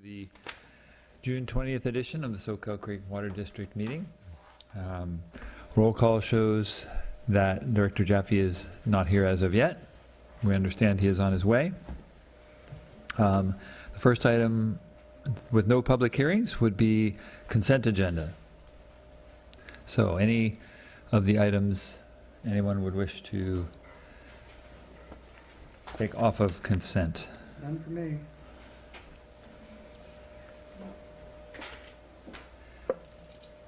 The June 20th edition of the Soquel Creek Water District meeting. Roll call shows that Director Jaffe is not here as of yet. We understand he is on his way. The first item with no public hearings would be consent agenda. So any of the items anyone would wish to take off of consent? None for me.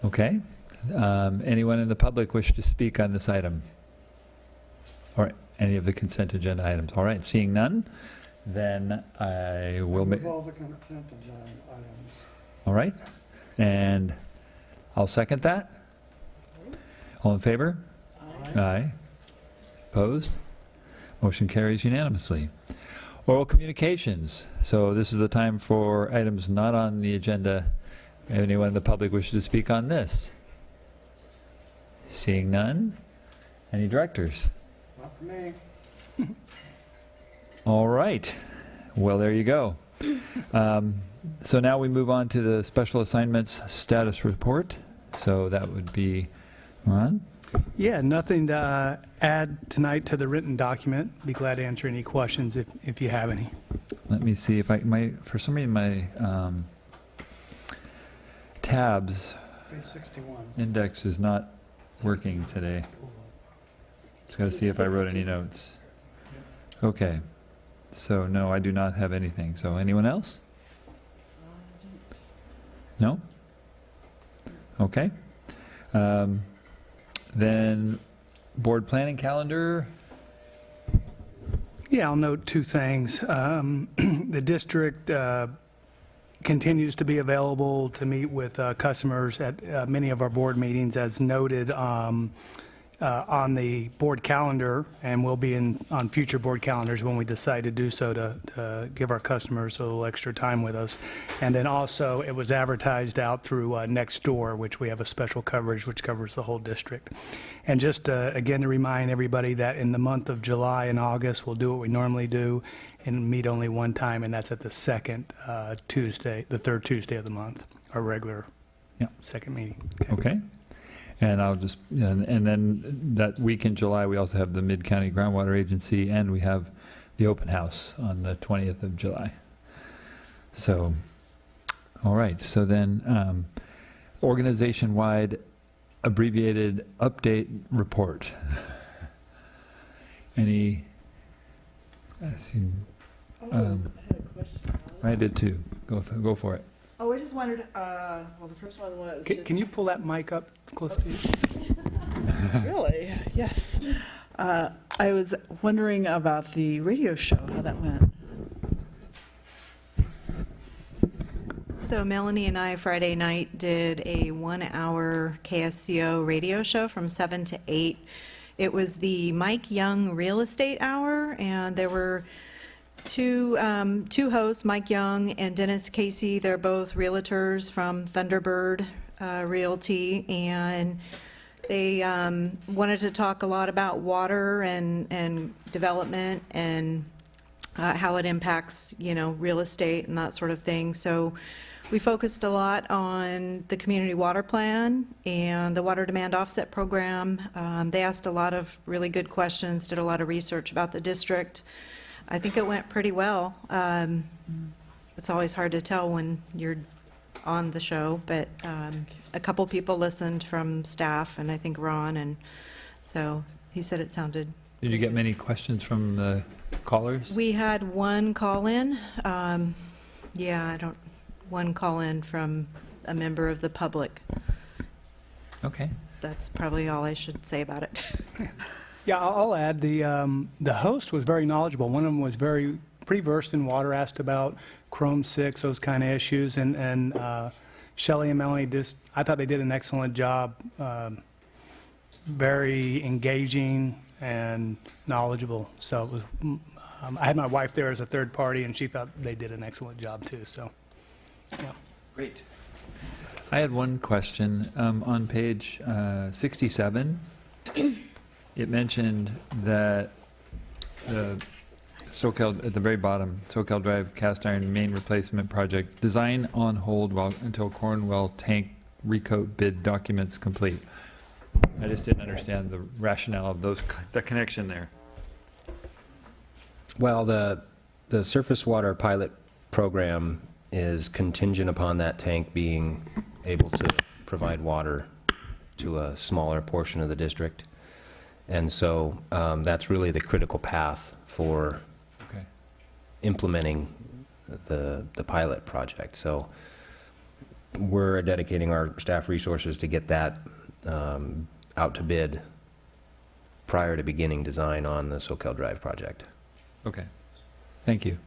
Okay. Anyone in the public wish to speak on this item? Or any of the consent agenda items? All right, seeing none, then I will make... All the consent agenda items. All right, and I'll second that. All in favor? Aye. Aye. Opposed? Motion carries unanimously. Oral communications. So this is the time for items not on the agenda. Anyone in the public wishes to speak on this? Seeing none. Any directors? Not for me. All right. Well, there you go. So now we move on to the special assignments status report. So that would be Ron. Yeah, nothing to add tonight to the written document. Be glad to answer any questions if you have any. Let me see if for some reason my tabs Page 61. index is not working today. Just got to see if I wrote any notes. Okay. So no, I do not have anything. So anyone else? No? Okay. Then board planning calendar. Yeah, I'll note two things. The district continues to be available to meet with customers at many of our board meetings, as noted on the board calendar, and will be on future board calendars when we decide to do so to give our customers a little extra time with us. And then also, it was advertised out through Nextdoor, which we have a special coverage which covers the whole district. And just again to remind everybody that in the month of July and August, we'll do what we normally do and meet only one time, and that's at the second Tuesday, the third Tuesday of the month, our regular second meeting. Okay. And I'll just, and then that week in July, we also have the Mid-County Groundwater Agency, and we have the open house on the 20th of July. So, all right. So then, organization-wide abbreviated update report. Any? I see. I had a question. I did too. Go for it. Oh, I just wondered, well, the first one was Can you pull that mic up close to you? Really? Yes. I was wondering about the radio show, how that went. So Melanie and I Friday night did a 1-hour KSCO radio show from 7 to 8. It was the Mike Young Real Estate Hour, and there were two hosts, Mike Young and Dennis Casey. They're both realtors from Thunderbird Realty, and they wanted to talk a lot about water and development and how it impacts, real estate and that sort of thing. So we focused a lot on the community water plan and the water demand offset program. They asked a lot of really good questions, did a lot of research about the district. I think it went pretty well. It's always hard to tell when you're on the show, but a couple people listened from staff, and I think Ron, and so he said it sounded. Did you get many questions from the callers? We had one call-in. One call-in from a member of the public. Okay. That's probably all I should say about it. Yeah, I'll add, the host was very knowledgeable. One of them was pretty versed in water, asked about Chrome 6, those kind of issues, and Shelley and Melanie, I thought they did an excellent job, very engaging and knowledgeable. So it was, I had my wife there as a third party, and she thought they did an excellent job too, so, yeah. Great. I had one question. On page 67, it mentioned that the Soquel, at the very bottom, Soquel Drive cast iron main replacement project, design on hold until Cornwell tank recoat bid documents complete. I just didn't understand the rationale of the connection there. Well, the surface water pilot program is contingent upon that tank being able to provide water to a smaller portion of the district. And so that's really the critical path for Okay. implementing the pilot project. So we're dedicating our staff resources to get that out to bid prior to beginning design on the Soquel Drive project. Okay. Thank you.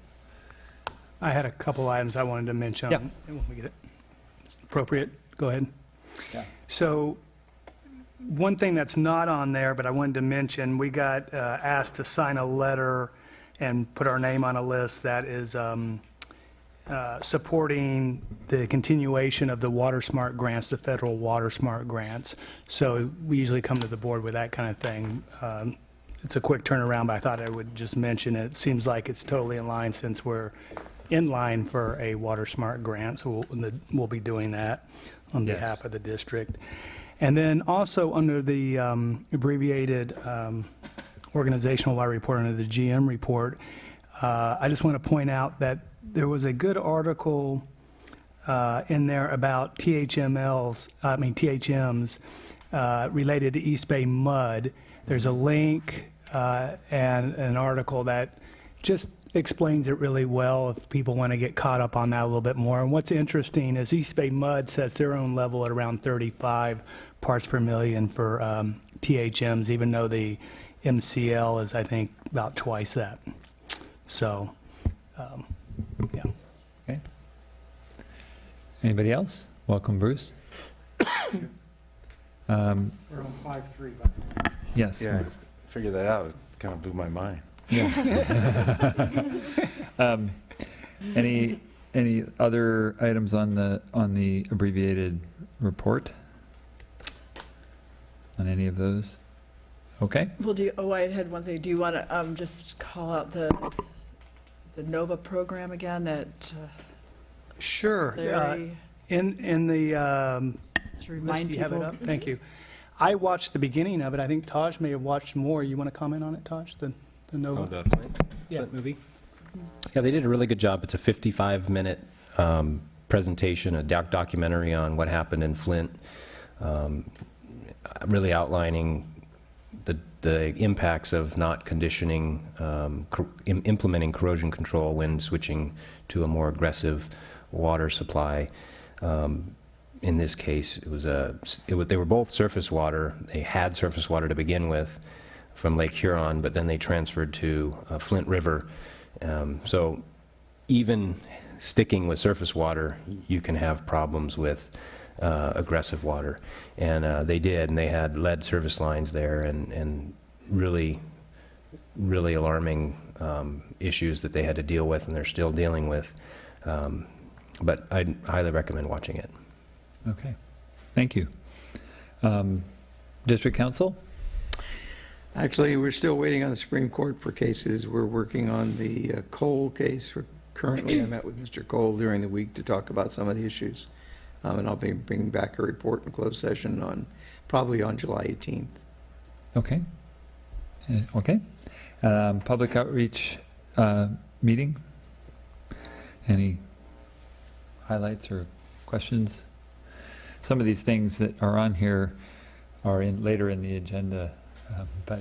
I had a couple items I wanted to mention. Yeah. When we get it appropriate, go ahead. Yeah. So one thing that's not on there, but I wanted to mention, we got asked to sign a letter and put our name on a list that is supporting the continuation of the Water Smart grants, the federal Water Smart grants. So we usually come to the board with that kind of thing. It's a quick turnaround, but I thought I would just mention it. It seems like it's totally in line since we're in line for a Water Smart grant, so we'll be doing that on Yes. behalf of the district. And then also under the abbreviated organizational water report, under the GM report, I just want to point out that there was a good article in there about THMs related to East Bay mud. There's a link and an article that just explains it really well if people want to get caught up on that a little bit more. And what's interesting is East Bay mud sets their own level at around 35 parts per million for THMs, even though the MCL is, I think, about twice that. So, yeah. Okay. Anybody else? Welcome, Bruce. We're on 5-3, by the way. Yes. Yeah, I figured that out. It kind of blew my mind. Yeah. Any other items on the abbreviated report? On any of those? Okay. Well, I had one thing. Do you want to just call out the NOVA program again that Sure. Larry, In the to list, remind do you have it people? up? Thank you. I watched the beginning of it. I think Taj may have watched more. You want to comment on it, Taj, the Nova? Flint movie? Yeah, they did a really good job. It's a 55-minute presentation, a documentary on what happened in Flint, really outlining the impacts of not conditioning, implementing corrosion control when switching to a more aggressive water supply. In this case, they were both surface water. They had surface water to begin with from Lake Huron, but then they transferred to Flint River. So even sticking with surface water, you can have problems with aggressive water. And they did, and they had lead service lines there and really, really alarming issues that they had to deal with and they're still dealing with. But I'd highly recommend watching it. Okay. Thank you. District Council? Actually, we're still waiting on the Supreme Court for cases. We're working on the Cole case. Currently, I met with Mr. Cole during the week to talk about some of the issues. And I'll be bringing back a report in closed session probably on July 18th. Okay. Okay. Public outreach meeting? Any highlights or questions? Some of these things that are on here are later in the agenda, but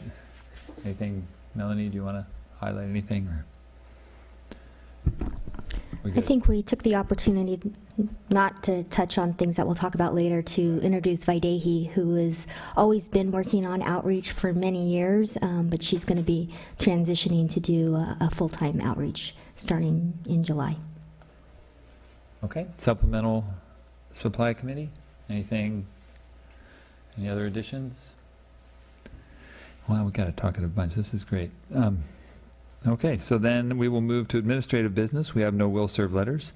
anything, Melanie, do you want to highlight anything? Or I think we took the opportunity not to touch on things that we'll talk about later to introduce Vaidehi, who has always been working on outreach for many years, but she's going to be transitioning to do a full-time outreach starting in July. Okay. Supplemental Supply Committee? Anything? Any other additions? Wow, we got to talk it a bunch. This is great. Okay, so then we will move to administrative business. We have no will serve letters.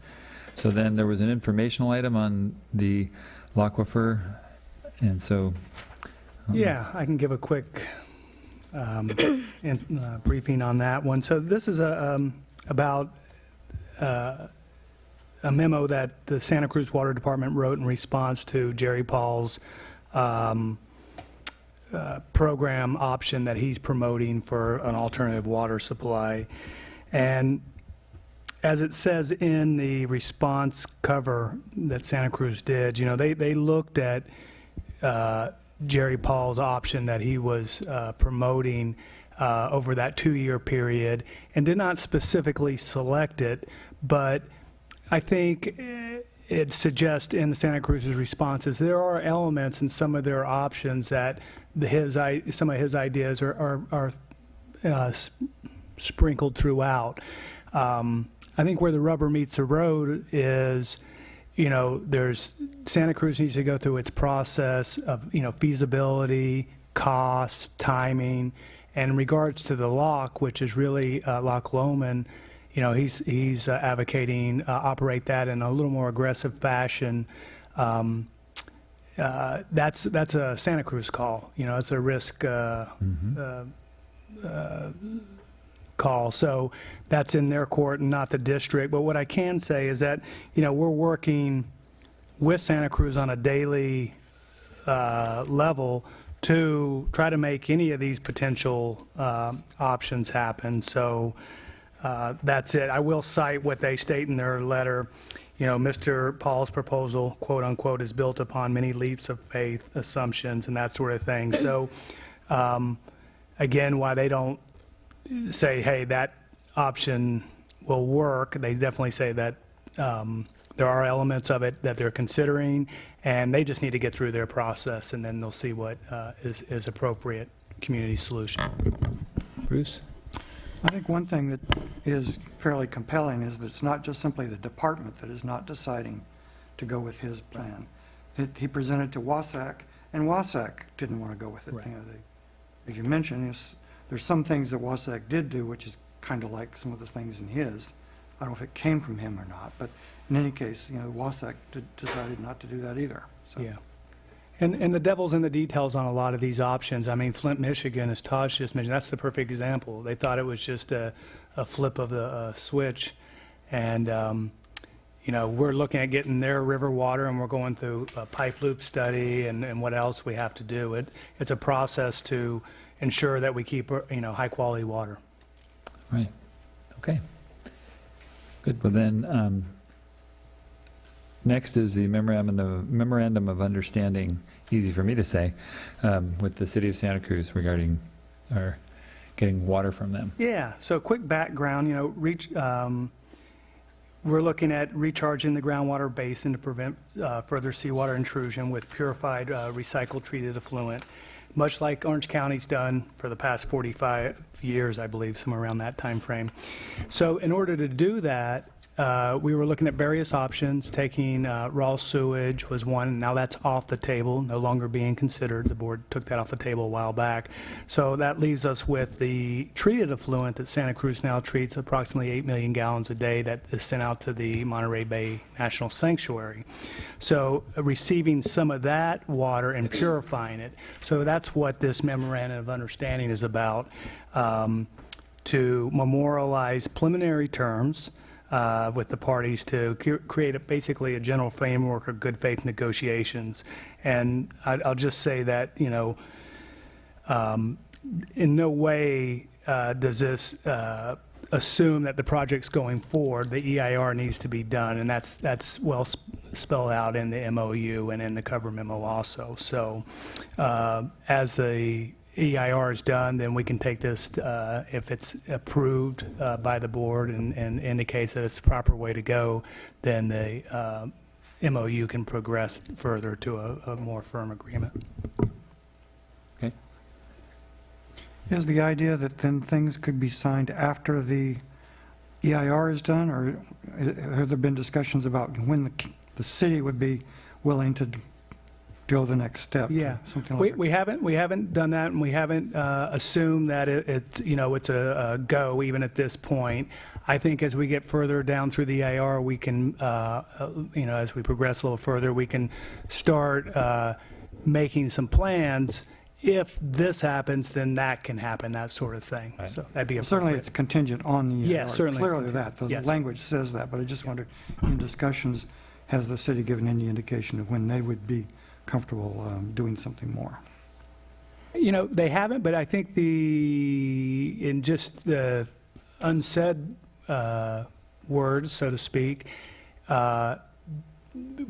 So then there was an informational item on the L'Aquifer, and so... Yeah, I can give a quick briefing on that one. So this is about a memo that the Santa Cruz Water Department wrote in response to Jerry Paul's program option that he's promoting for an alternative water supply. And as it says in the response cover that Santa Cruz did, you know, they looked at Jerry Paul's option that he was promoting over that 2-year period and did not specifically select it, but I think it suggests in the Santa Cruz's responses there are elements in some of their options that some of his ideas are sprinkled throughout. I think where the rubber meets the road is, you know, Santa Cruz needs to go through its process of, you know, feasibility, cost, timing, and in regards to the lock, which is really Loch Lomond, you know, he's advocating operate that in a little more aggressive fashion. That's a Santa Cruz call. You know, it's a risk call. So that's in their court and not the district. But what I can say is that, you know, we're working with Santa Cruz on a daily level to try to make any of these potential options happen. So that's it. I will cite what they state in their letter. You know, Mr. Paul's proposal, quote unquote, is built upon many leaps of faith assumptions and that sort of thing. So again, why they don't say, hey, that option will work, they definitely say that there are elements of it that they're considering, and they just need to get through their process, and then they'll see what is appropriate community solution. Bruce? I think one thing that is fairly compelling is that it's not just simply the department that is not deciding to go with his plan. He presented to WASAC, and WASAC didn't want to go with it. Right. You know, as you mentioned, there's some things that WASAC did do, which is kind of like some of the things in his. I don't know if it came from him or not, but in any case, you know, WASAC decided not to do that either. So. Yeah. And the devil's in the details on a lot of these options. I mean, Flint, Michigan, as Tosh just mentioned, that's the perfect example. They thought it was just a flip of the switch. And, you know, we're looking at getting their river water, and we're going through a pipe loop study and what else we have to do. It's a process to ensure that we keep, you know, high-quality water. Right. Okay. Good. Well, then, next is the memorandum of understanding, easy for me to say, with the city of Santa Cruz regarding our getting water from them. Yeah, so quick background, you know, we're looking at recharging the groundwater basin to prevent further seawater intrusion with purified, recycled, treated effluent, much like Orange County's done for the past 45 years, I believe, somewhere around that time frame. So in order to do that, we were looking at various options. Taking raw sewage was one. Now that's off the table, no longer being considered. The board took that off the table a while back. So that leaves us with the treated effluent that Santa Cruz now treats, approximately 8 million gallons a day, that is sent out to the Monterey Bay National Sanctuary. So receiving some of that water and purifying it. So that's what this memorandum of understanding is about, to memorialize preliminary terms with the parties to create basically a general framework of good faith negotiations. And I'll just say that, you know, in no way does this assume that the project's going forward. The EIR needs to be done, and that's well spelled out in the MOU and in the cover memo also. So as the EIR is done, then we can take this, if it's approved by the board and indicates that it's the proper way to go, then the MOU can progress further to a more firm agreement. Okay. Is the idea that then things could be signed after the EIR is done, or have there been discussions about when the city would be willing to go the next step? Yeah, Something like we haven't done that, and we haven't assumed that it's a go even at this point. I think as we get further down through the EIR, we can, as we progress a little further, we can start making some plans if this happens, then that can happen, that sort of thing. Right. So that'd be Certainly, appropriate. it's contingent on the EIR. Yeah, certainly it's Clearly that, the yes. language says that, but I just wondered, in discussions, has the city given any indication of when they would be comfortable doing something more? You know, they haven't, but I think in just the unsaid words, so to speak,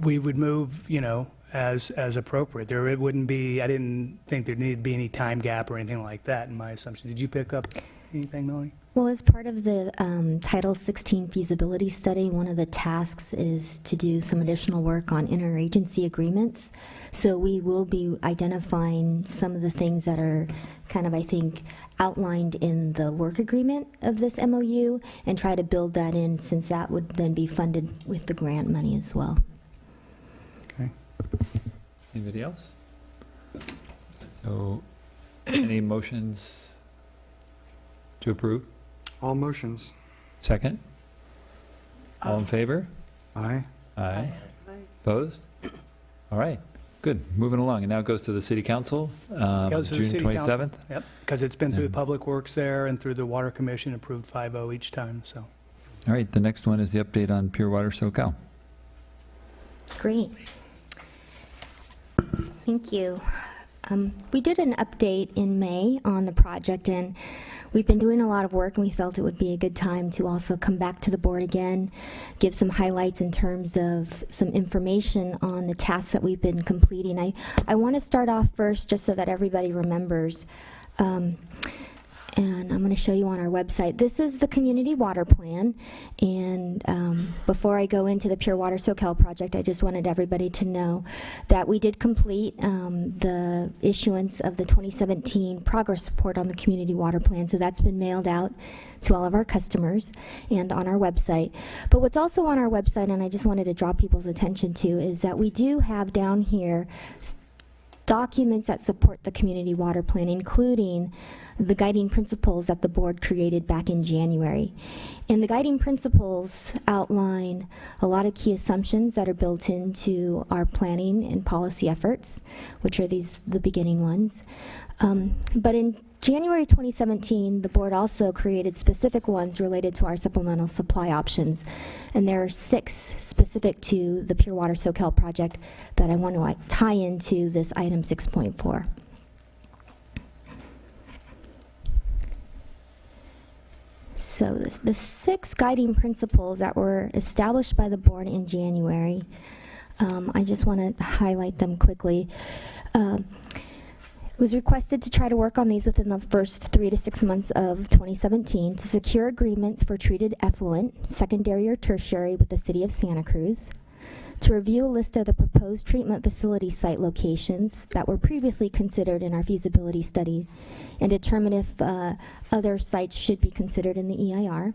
we would move, you know, as appropriate. There wouldn't be, I didn't think there'd need to be any time gap or anything like that in my assumption. Did you pick up anything, Melanie? Well, as part of the Title 16 feasibility study, one of the tasks is to do some additional work on interagency agreements. So we will be identifying some of the things that are kind of, I think, outlined in the work agreement of this MOU and try to build that in, since that would then be funded with the grant money as well. Okay. Anybody else? So, any motions to approve? All motions. Second? All in favor? Aye. Aye. Opposed? All right, good. Moving along, and now it goes to the city council, Goes to the June city council. 27th. Yep, because it's been through And- Public Works there and through the Water Commission, approved 5-0 each time, so. All right, the next one is the update on Pure Water Soquel. Great. Thank you. We did an update in May on the project, and we've been doing a lot of work, and we felt it would be a good time to also come back to the board again, give some highlights in terms of some information on the tasks that we've been completing. I want to start off first, just so that everybody remembers, and I'm going to show you on our website. This is the community water plan, and before I go into the Pure Water Soquel project, I just wanted everybody to know that we did complete the issuance of the 2017 progress report on the community water plan, so that's been mailed out to all of our customers and on our website. But what's also on our website, and I just wanted to draw people's attention to, is that we do have down here documents that support the community water plan, including the guiding principles that the board created back in January. And the guiding principles outline a lot of key assumptions that are built into our planning and policy efforts, which are the beginning ones. But in January 2017, the board also created specific ones related to our supplemental supply options. And there are 6 specific to the Pure Water Soquel project that I want to tie into this item 6.4. So the 6 guiding principles that were established by the board in January, I just want to highlight them quickly. It was requested to try to work on these within the first 3 to 6 months of 2017 to secure agreements for treated effluent, secondary or tertiary, with the city of Santa Cruz, to review a list of the proposed treatment facility site locations that were previously considered in our feasibility study, and determine if other sites should be considered in the EIR,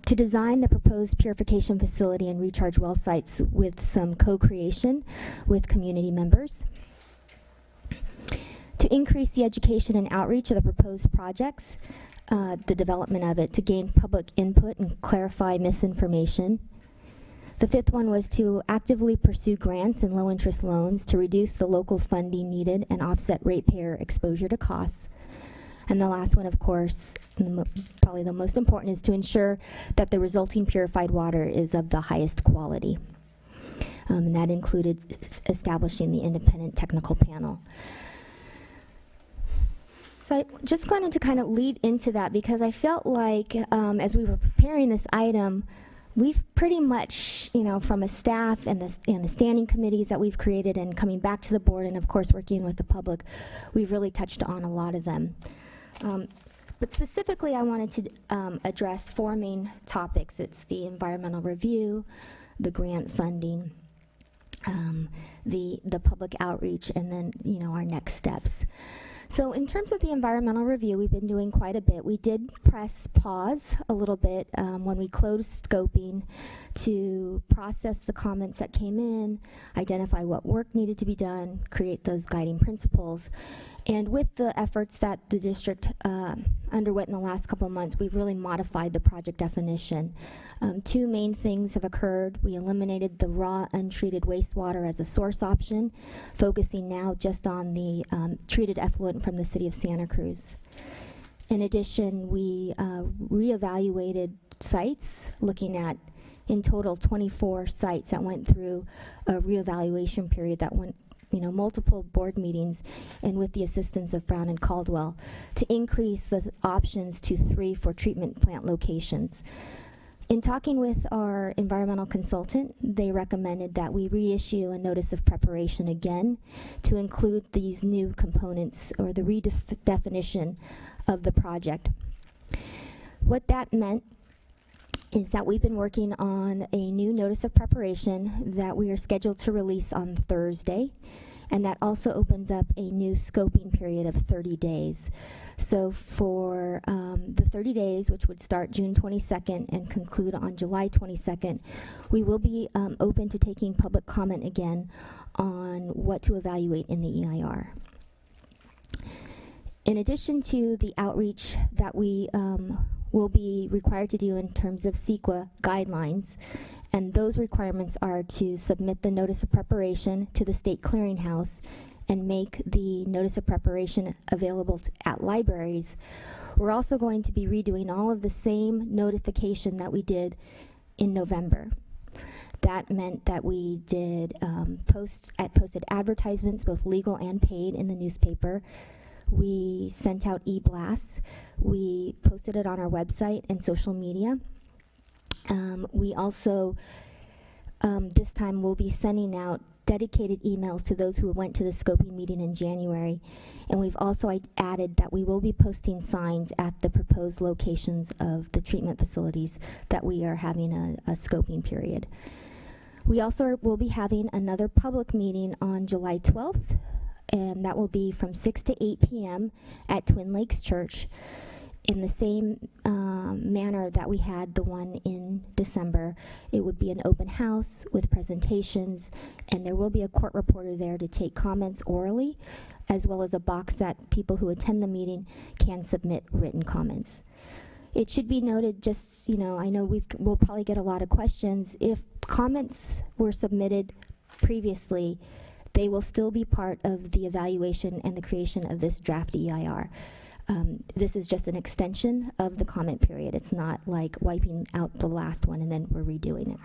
to design the proposed purification facility and recharge well sites with some co-creation with community members, to increase the education and outreach of the proposed projects, the development of it, to gain public input and clarify misinformation. The 5th one was to actively pursue grants and low-interest loans to reduce the local funding needed and offset ratepayer exposure to costs. And the last one, of course, and probably the most important, is to ensure that the resulting purified water is of the highest quality. And that included establishing the independent technical panel. So I just wanted to kind of lead into that, because I felt like as we were preparing this item, we've pretty much, you know, from a staff and the standing committees that we've created and coming back to the board and, of course, working with the public, we've really touched on a lot of them. But specifically, I wanted to address 4 main topics. It's the environmental review, the grant funding, the public outreach, and then, you know, our next steps. So in terms of the environmental review, we've been doing quite a bit. We did press pause a little bit when we closed scoping to process the comments that came in, identify what work needed to be done, create those guiding principles. And with the efforts that the district underwent in the last couple of months, we've really modified the project definition. Two main things have occurred. We eliminated the raw untreated wastewater as a source option, focusing now just on the treated effluent from the city of Santa Cruz. In addition, we reevaluated sites, looking at in total 24 sites that went through a reevaluation period that went multiple board meetings, and with the assistance of Brown and Caldwell, to increase the options to 3 for treatment plant locations. In talking with our environmental consultant, they recommended that we reissue a notice of preparation again to include these new components or the redefinition of the project. What that meant is that we've been working on a new notice of preparation that we are scheduled to release on Thursday, and that also opens up a new scoping period of 30 days. So for the 30 days, which would start June 22nd and conclude on July 22nd, we will be open to taking public comment again on what to evaluate in the EIR. In addition to the outreach that we will be required to do in terms of SqCWD guidelines, and those requirements are to submit the notice of preparation to the state clearinghouse and make the notice of preparation available at libraries. We're also going to be redoing all of the same notification that we did in November. That meant that we did posted advertisements, both legal and paid, in the newspaper. We sent out e-blasts. We posted it on our website and social media. We also, this time, will be sending out dedicated emails to those who went to the scoping meeting in January. And we've also added that we will be posting signs at the proposed locations of the treatment facilities that we are having a scoping period. We also will be having another public meeting on July 12th, and that will be from 6 to 8 p.m. at Twin Lakes Church, in the same manner that we had the one in December. It would be an open house with presentations, and there will be a court reporter there to take comments orally, as well as a box that people who attend the meeting can submit written comments. It should be noted, just, I know we'll probably get a lot of questions. If comments were submitted previously, they will still be part of the evaluation and the creation of this draft EIR. This is just an extension of the comment period. It's not like wiping out the last one and then we're redoing it.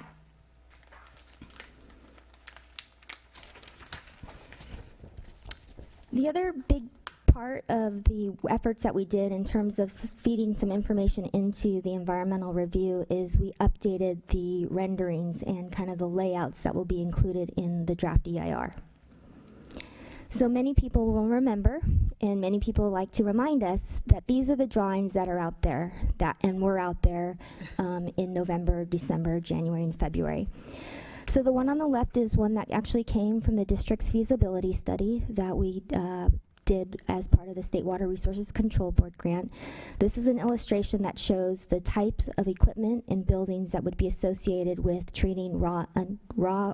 The other big part of the efforts that we did in terms of feeding some information into the environmental review is we updated the renderings and kind of the layouts that will be included in the draft EIR. So many people will remember, and many people like to remind us, that these are the drawings that are out there, and were out there in November, December, January, and February. So the one on the left is one that actually came from the district's feasibility study that we did as part of the State Water Resources Control Board grant. This is an illustration that shows the types of equipment and buildings that would be associated with treating raw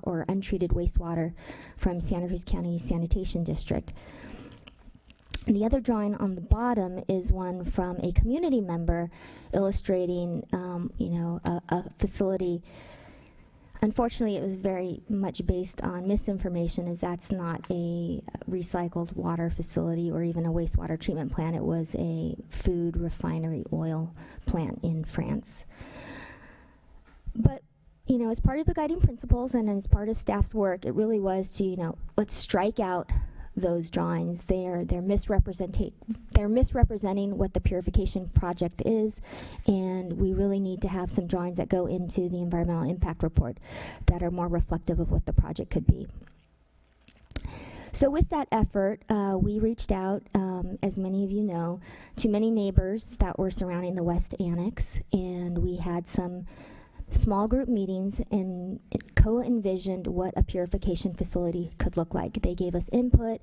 or untreated wastewater from Santa Cruz County Sanitation District. And the other drawing on the bottom is one from a community member illustrating, a facility. Unfortunately, it was very much based on misinformation, as that's not a recycled water facility or even a wastewater treatment plant. It was a food refinery oil plant in France. But, as part of the guiding principles and as part of staff's work, it really was to, let's strike out those drawings. They're misrepresenting what the purification project is, and we really need to have some drawings that go into the environmental impact report that are more reflective of what the project could be. So with that effort, we reached out, as many of you know, to many neighbors that were surrounding the West Annex, and we had some small group meetings and co-envisioned what a purification facility could look like. They gave us input.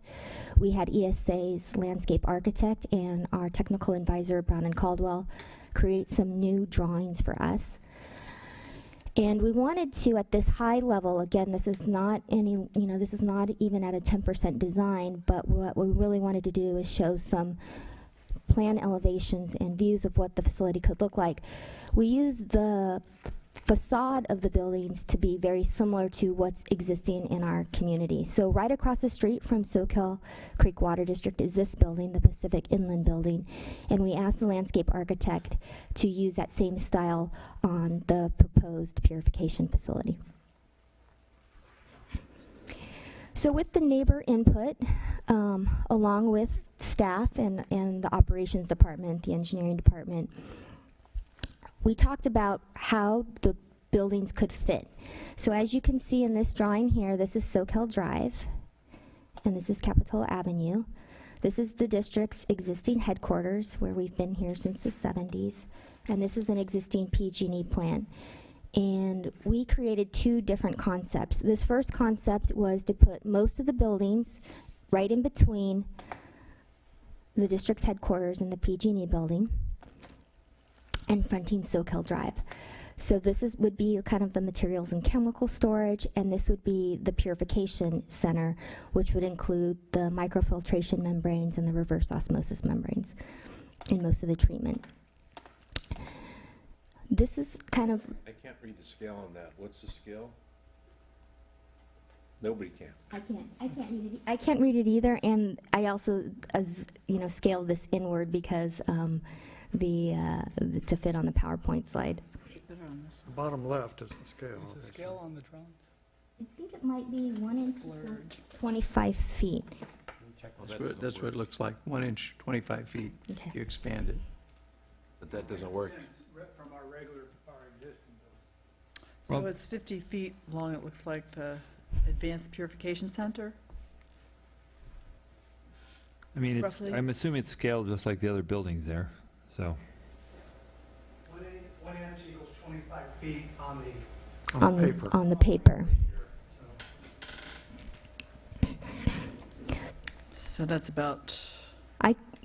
We had ESA's landscape architect and our technical advisor, Brown and Caldwell, create some new drawings for us. And we wanted to, at this high level, again, this is not any, this is not even at a 10% design, but what we really wanted to do is show some plan elevations and views of what the facility could look like. We used the facade of the buildings to be very similar to what's existing in our community. So right across the street from Soquel Creek Water District is this building, the Pacific Inland Building, and we asked the landscape architect to use that same style on the proposed purification facility. So with the neighbor input, along with staff and the operations department, the engineering department, we talked about how the buildings could fit. So as you can see in this drawing here, this is Soquel Drive, and this is Capitola Avenue. This is the district's existing headquarters, where we've been here since the 70s, and this is an existing PG&E plant. And we created two different concepts. This first concept was to put most of the buildings right in between the district's headquarters and the PG&E building, and fronting Soquel Drive. So this would be kind of the materials and chemical storage, and this would be the purification center, which would include the microfiltration membranes and the reverse osmosis membranes in most of the treatment. This is kind of... I can't read the scale on that. What's the scale? Nobody can. I can't read it either, and I also, scaled this inward because to fit on the PowerPoint slide. Bottom left is the scale. Is the scale on the drawings? I think it might be 1 inch equals 25 feet. That's what it looks like, 1 inch, 25 feet, Okay. if you expand it. But that doesn't work. From our existing building. So Well- it's 50 feet long, it looks like the Advanced Purification Center? I mean, Roughly. I'm assuming it's scaled just like the other buildings there, so. 1 inch equals 25 feet on the On the paper. So that's about,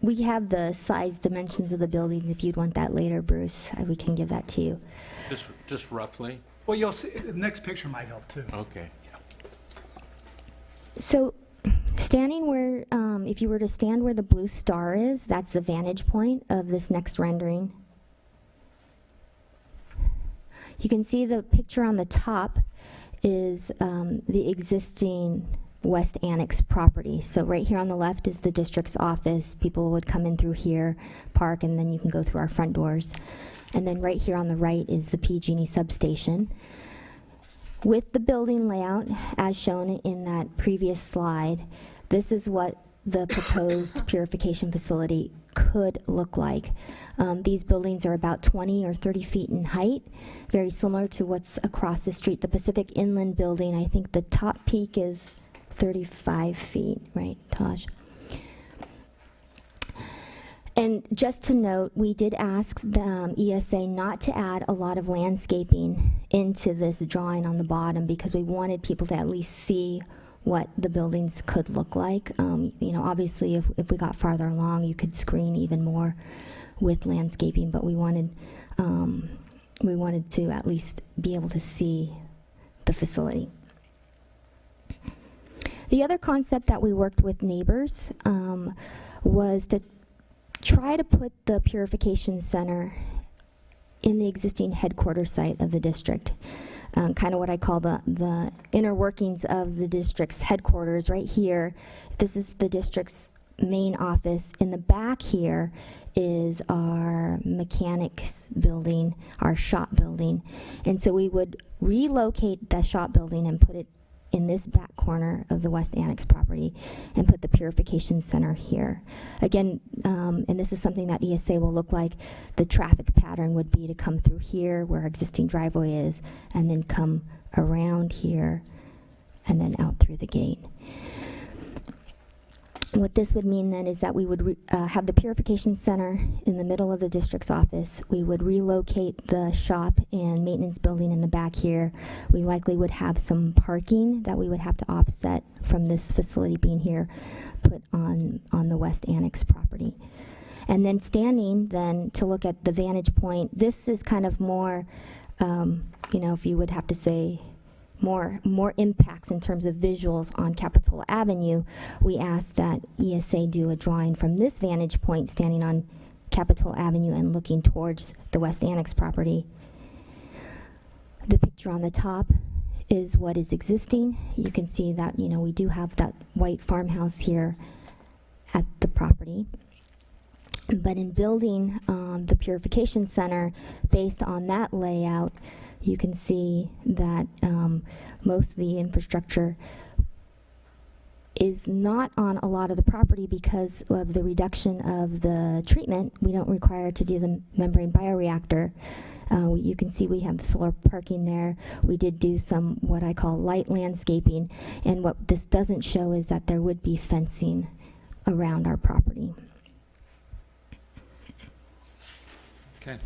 We have the size dimensions of the buildings. If you'd want that later, Bruce, we can give that to you. Just roughly? Well, you'll see, the next picture might help too. Okay. So standing where, if you were to stand where the blue star is, that's the vantage point of this next rendering. You can see the picture on the top is the existing West Annex property. So right here on the left is the district's office. People would come in through here, park, and then you can go through our front doors. And then right here on the right is the PG&E substation. With the building layout, as shown in that previous slide, this is what the proposed purification facility could look like. These buildings are about 20 or 30 feet in height, very similar to what's across the street. The Pacific Inland Building, I think the top peak is 35 feet, right, Taj? And just to note, we did ask the ESA not to add a lot of landscaping into this drawing on the bottom because we wanted people to at least see what the buildings could look like. Obviously, if we got farther along, you could screen even more with landscaping, but we wanted to at least be able to see the facility. The other concept that we worked with neighbors was to try to put the purification center in the existing headquarters site of the district. Kind of what I call the inner workings of the district's headquarters right here. This is the district's main office. In the back here is our mechanics building, our shop building. And so we would relocate the shop building and put it in this back corner of the West Annex property and put the purification center here. Again, and this is something that ESA will look like, the traffic pattern would be to come through here where our existing driveway is and then come around here and then out through the gate. What this would mean then is that we would have the purification center in the middle of the district's office. We would relocate the shop and maintenance building in the back here. We likely would have some parking that we would have to offset from this facility being here, put on the West Annex property. And then standing then to look at the vantage point, this is kind of more if you would have to say more impacts in terms of visuals on Capitola Avenue, we asked that ESA do a drawing from this vantage point, standing on Capitola Avenue and looking towards the West Annex property. The picture on the top is what is existing. You can see that, we do have that white farmhouse here at the property. But in building the purification center, based on that layout, you can see that most of the infrastructure is not on a lot of the property because of the reduction of the treatment. We don't require to do the membrane bioreactor. You can see we have the solar parking there. We did do some what I call light landscaping, and what this doesn't show is that there would be fencing around our property. Okay.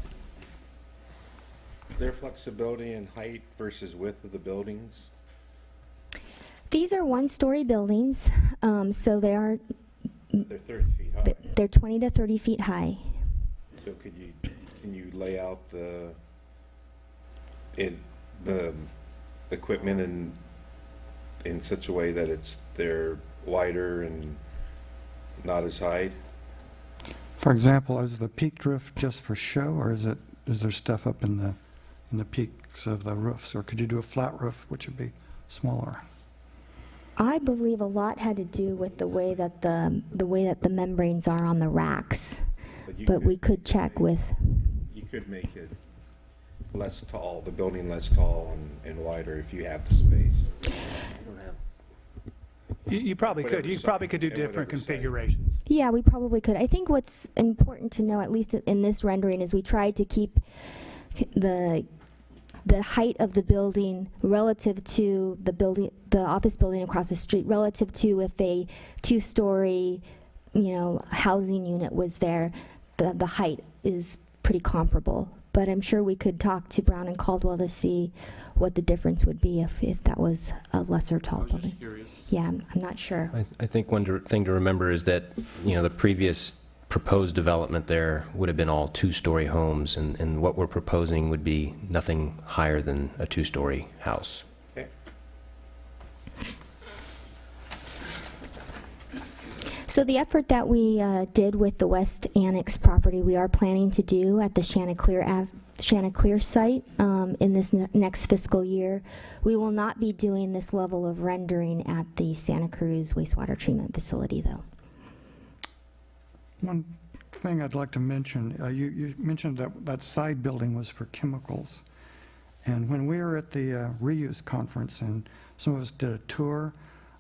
Is there flexibility in height versus width of the buildings? These are one-story buildings, so they are They're 30 feet high. they're 20 to 30 feet high. So can you lay out the equipment in such a way that they're wider and not as high? For example, is the peaked roof just for show, or is there stuff up in the peaks of the roofs, or could you do a flat roof, which would be smaller? I believe a lot had to do with the way that the membranes are on the racks, but we could check with. You could make it less tall, the building less tall and wider if you have the space. You probably could. Whatever You site, probably could do and different whatever site. configurations. Yeah, we probably could. I think what's important to know, at least in this rendering, is we tried to keep the height of the building relative to the office building across the street, relative to if a two-story, housing unit was there, the height is pretty comparable. But I'm sure we could talk to Brown and Caldwell to see what the difference would be if that was a lesser tall building. Curious. Yeah, I'm not sure. I think one thing to remember is that, the previous proposed development there would have been all two-story homes, and what we're proposing would be nothing higher than a two-story house. Okay. So the effort that we did with the West Annex property, we are planning to do at the Chanticleer site in this next fiscal year. We will not be doing this level of rendering at the Santa Cruz wastewater treatment facility, though. One thing I'd like to mention, you mentioned that side building was for chemicals. And when we were at the reuse conference, and some of us did a tour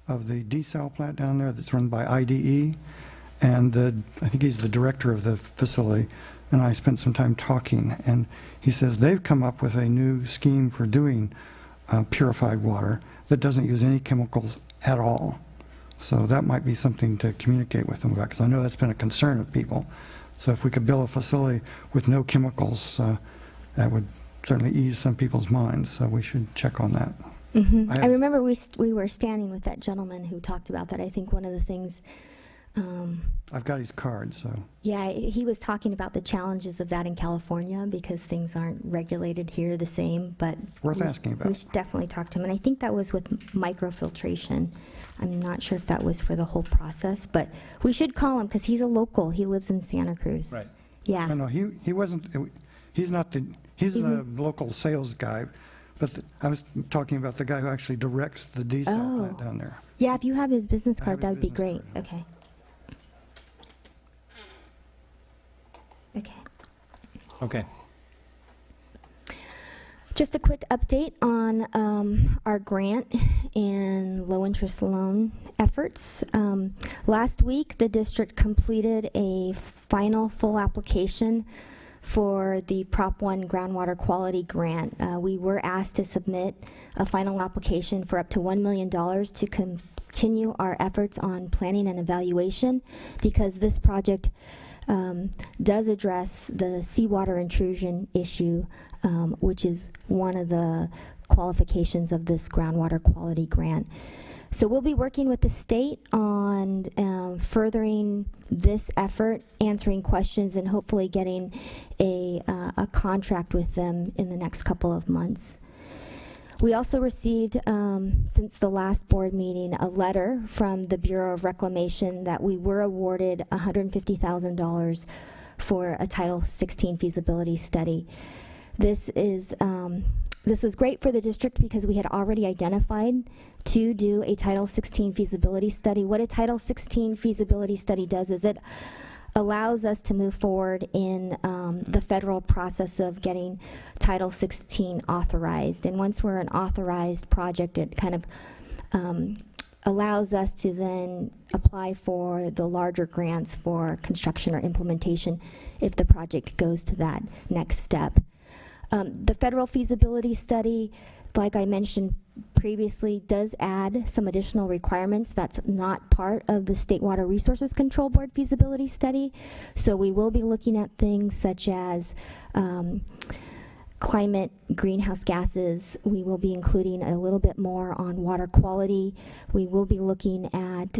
of the desal plant down there that's run by IDE, and I think he's the director of the facility, and I spent some time talking, and he says they've come up with a new scheme for doing purified water that doesn't use any chemicals at all. So that might be something to communicate with them about, because I know that's been a concern of people. So if we could build a facility with no chemicals, that would certainly ease some people's minds, so we should check on that. Mm-hmm. I I have- remember we were standing with that gentleman who talked about that. I think one of the things, I've got his card, so. yeah, he was talking about the challenges of that in California because things aren't regulated here the same, but Worth asking about. we should definitely talk to him. And I think that was with microfiltration. I'm not sure if that was for the whole process, but we should call him because he's a local. He lives in Santa Cruz. Right. Yeah. No, he wasn't, he's not he's a local sales guy, but I was talking about the guy who actually directs the desal plant down there. Yeah, if you have his business I card, that have would be his great. business card, Okay. Okay. Okay. Just a quick update on our grant and low-interest loan efforts. Last week, the district completed a final full application for the Prop 1 groundwater quality grant. We were asked to submit a final application for up to $1 million to continue our efforts on planning and evaluation, because this project does address the seawater intrusion issue, which is one of the qualifications of this groundwater quality grant. So we'll be working with the state on furthering this effort, answering questions, and hopefully getting a contract with them in the next couple of months. We also received, since the last board meeting, a letter from the Bureau of Reclamation that we were awarded $150,000 for a Title 16 feasibility study. This was great for the district because we had already identified to do a Title 16 feasibility study. What a Title 16 feasibility study does is it allows us to move forward in the federal process of getting Title 16 authorized. And once we're an authorized project, it kind of allows us to then apply for the larger grants for construction or implementation if the project goes to that next step. The federal feasibility study, like I mentioned previously, does add some additional requirements that's not part of the State Water Resources Control Board feasibility study. So we will be looking at things such as climate, greenhouse gases. We will be including a little bit more on water quality. We will be looking at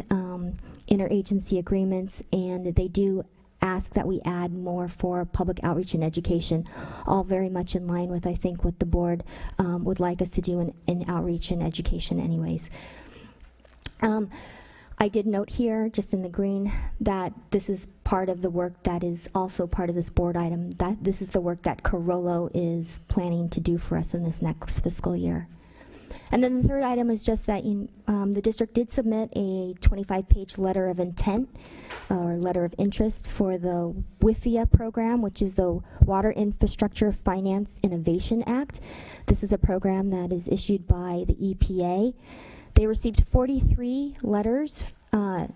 interagency agreements, and they do ask that we add more for public outreach and education, all very much in line with, I think, what the board would like us to do in outreach and education anyways. I did note here, just in the green, that this is part of the work that is also part of this board item, that this is the work that Carollo is planning to do for us in this next fiscal year. And then the third item is just that the district did submit a 25-page letter of intent or letter of interest for the WIFIA program, which is the Water Infrastructure Finance Innovation Act. This is a program that is issued by the EPA. They received 43 letters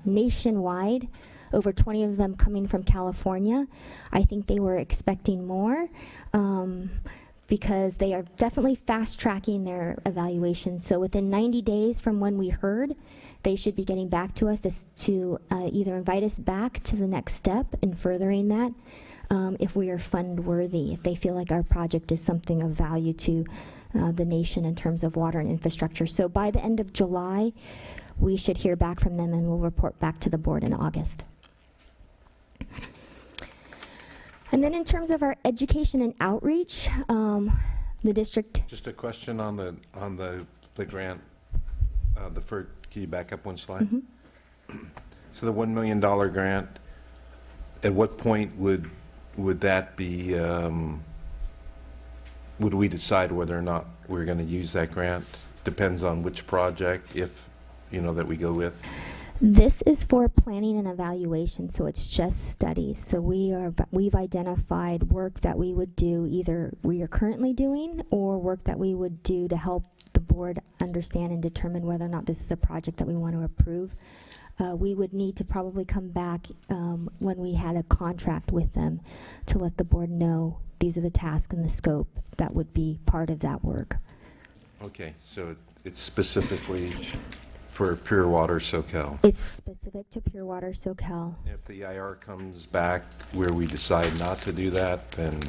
nationwide, over 20 of them coming from California. I think they were expecting more. Because they are definitely fast-tracking their evaluation. So within 90 days from when we heard, they should be getting back to us to either invite us back to the next step in furthering that, if we are fund-worthy, if they feel like our project is something of value to the nation in terms of water and infrastructure. So by the end of July, we should hear back from them, and we'll report back to the board in August. And then in terms of our education and outreach, the district. Just a question on the grant, can you back up one slide? Mm-hmm. So the $1 million grant, at what point would that be, would we decide whether or not we're going to use that grant? Depends on which project, if, that we go with? This is for planning and evaluation, so it's just studies. So we've identified work that we would do, either we are currently doing or work that we would do to help the board understand and determine whether or not this is a project that we want to approve. We would need to probably come back when we had a contract with them to let the board know these are the tasks and the scope that would be part of that work. Okay, so it's specifically for Pure Water Soquel. It's specific to Pure Water Soquel. If the EIR comes back where we decide not to do that, then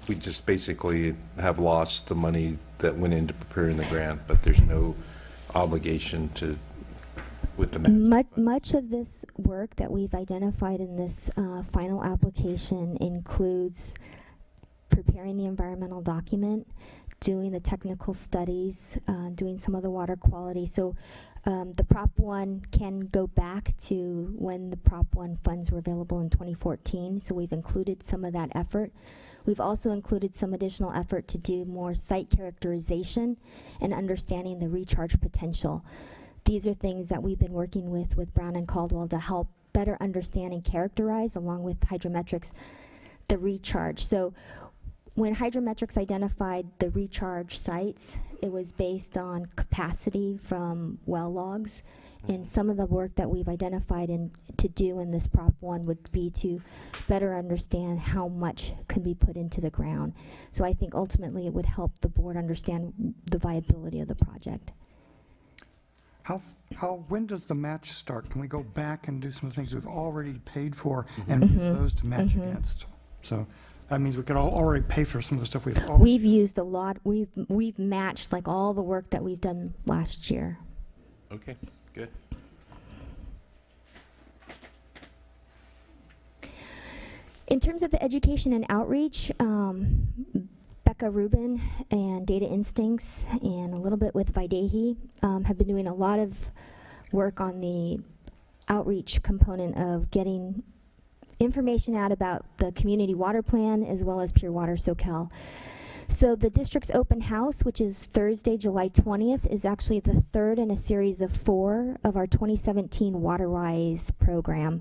we just basically have lost the money that went into preparing the grant, but there's no obligation to with the match. Much of this work that we've identified in this final application includes preparing the environmental document, doing the technical studies, doing some of the water quality. So the Prop 1 can go back to when the Prop 1 funds were available in 2014, so we've included some of that effort. We've also included some additional effort to do more site characterization and understanding the recharge potential. These are things that we've been working with Brown and Caldwell to help better understand and characterize, along with hydrometrics, the recharge. So when hydrometrics identified the recharge sites, it was based on capacity from well logs. And some of the work that we've identified to do in this Prop 1 would be to better understand how much can be put into the ground. So I think ultimately it would help the board understand the viability of the project. When does the match start? Can we go back and do some of the things we've already paid for and use those to match against? So that means we could already pay for some of the stuff we've already. We've used a lot. We've matched like all the work that we've done last year. Okay, good. In terms of the education and outreach, Becca Rubin and Data Instincts and a little bit with Videhi have been doing a lot of work on the outreach component of getting information out about the community water plan as well as Pure Water Soquel. So the district's open house, which is Thursday, July 20th, is actually the third in a series of 4 of our 2017 WaterWise program.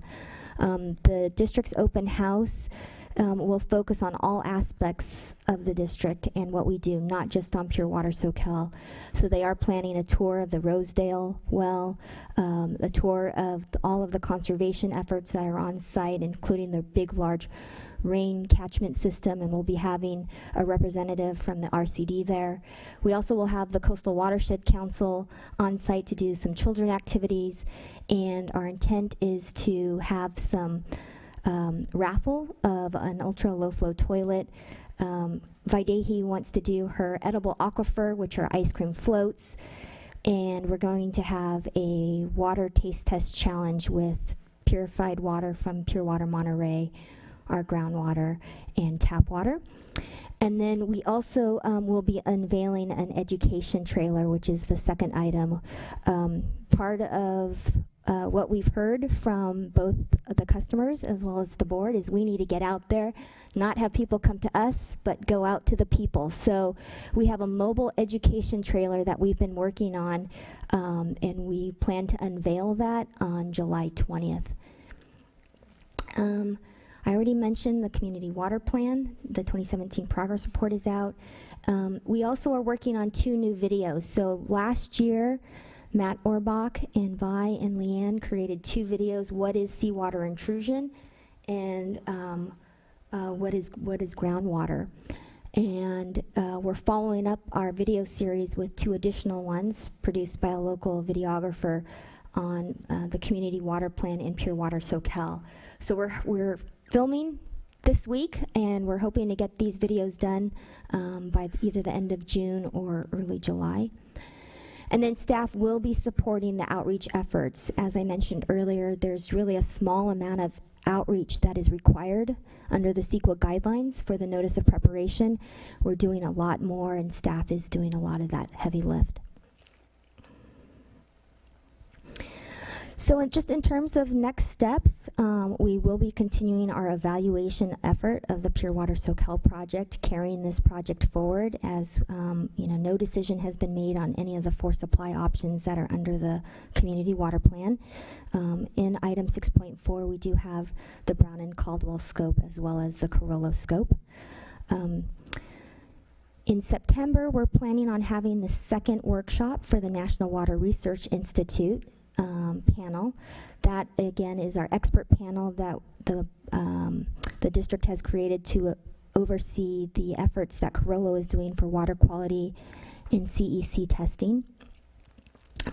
The district's open house will focus on all aspects of the district and what we do, not just on Pure Water Soquel. So they are planning a tour of the Rosedale well, a tour of all of the conservation efforts that are on site, including the big, large rain catchment system, and we'll be having a representative from the RCD there. We also will have the Coastal Watershed Council on site to do some children activities, and our intent is to have some raffle of an ultra low flow toilet. Videhi wants to do her edible aquifer, which are ice cream floats, and we're going to have a water taste test challenge with purified water from Pure Water Monterey, our groundwater and tap water. And then we also will be unveiling an education trailer, which is the second item. Part of what we've heard from both the customers as well as the board is we need to get out there, not have people come to us, but go out to the people. So we have a mobile education trailer that we've been working on, and we plan to unveil that on July 20th. I already mentioned the community water plan. The 2017 progress report is out. We also are working on 2 new videos. So last year, Matt Orbach and Vi and Leanne created 2 videos. What is seawater intrusion, and what is groundwater? And we're following up our video series with 2 additional ones produced by a local videographer on the community water plan in Pure Water Soquel. So we're filming this week, and we're hoping to get these videos done by either the end of June or early July. And then staff will be supporting the outreach efforts. As I mentioned earlier, there's really a small amount of outreach that is required under the SqCWD guidelines for the notice of preparation. We're doing a lot more, and staff is doing a lot of that heavy lift. So just in terms of next steps, we will be continuing our evaluation effort of the Pure Water Soquel project, carrying this project forward as no decision has been made on any of the 4 supply options that are under the community water plan. In item 6.4, we do have the Brown and Caldwell scope as well as the Carollo scope. In September, we're planning on having the 2nd workshop for the National Water Research Institute panel. That again is our expert panel that the district has created to oversee the efforts that Carollo is doing for water quality in CEC testing.